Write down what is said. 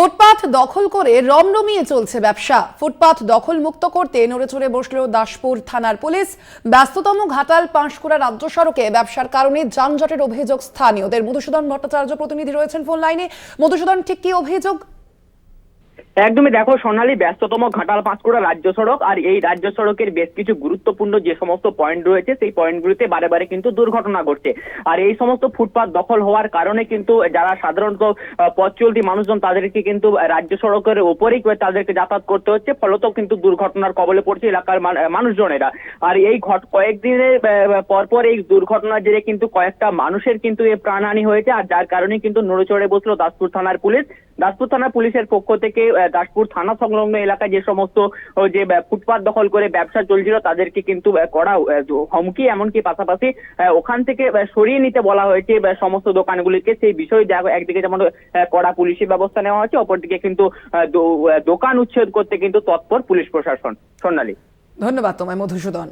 Footpath দখল করে রমরমিয়ে চলছে ব্যবসা। ফুটপাথ দখল মুক্ত করতে নড়েচড়ে বসল দাসপুর থানার পুলিশ। ব্যস্ততম ঘাটাল পাঁশকুড়া রাজ্য সড়কে ব্যবসার কারণে যানজটের অভিযোগ স্থানীয়দের। মধুসূদন ভট্টাচার্য প্রতিনিধি রয়েছেন ফোন লাইনে। মধুসূদন, ঠিক কি অভিযোগ? একদমই দেখো সোনালী, ব্যস্ততম ঘাটাল পাঁশকুড়া রাজ্য সড়ক, আর এই রাজ্য সড়কের বেশ কিছু গুরুত্বপূর্ণ যে সমস্ত পয়েন্ট রয়েছে সেই পয়েন্টগুলিতে বারে বারে কিন্তু দুর্ঘটনা ঘটছে। আর এই সমস্ত ফুটপাত দখল হওয়ার কারণে কিন্তু যারা সাধারণত পথ চলতি মানুষজন তাদেরকে কিন্তু রাজ্য সড়কের ওপরেই তাদেরকে যাতায়াত করতে হচ্ছে, ফলত কিন্তু দুর্ঘটনার কবলে পড়ছে এলাকার মানুষজনেরা। আর এই কয়েকদিনের পরপর এই দুর্ঘটনার জেরে কিন্তু কয়েকটা মানুষের কিন্তু প্রাণহানি হয়েছে, আর যার কারণে কিন্তু নড়েচড়ে বসলো দাসপুর থানার পুলিশ। দাসপুর থানার পুলিশের পক্ষ থেকে দাসপুর থানা সংলগ্ন এলাকায় যে সমস্ত যে ফুটপাত দখল করে ব্যবসা চলছিল তাদেরকে কিন্তু কড়া হুমকি, এমনকি পাশাপাশি ওখান থেকে সরিয়ে নিতে বলা হয়েছে সমস্ত দোকানগুলিকে। সেই বিষয়ে একদিকে যেমন কড়া পুলিশি ব্যবস্থা নেওয়া হচ্ছে, অপরদিকে কিন্তু দোকান উচ্ছেদ করতে কিন্তু তৎপর পুলিশ প্রশাসন। সোনালী, ধন্যবাদ তোমায় মধুসূদন।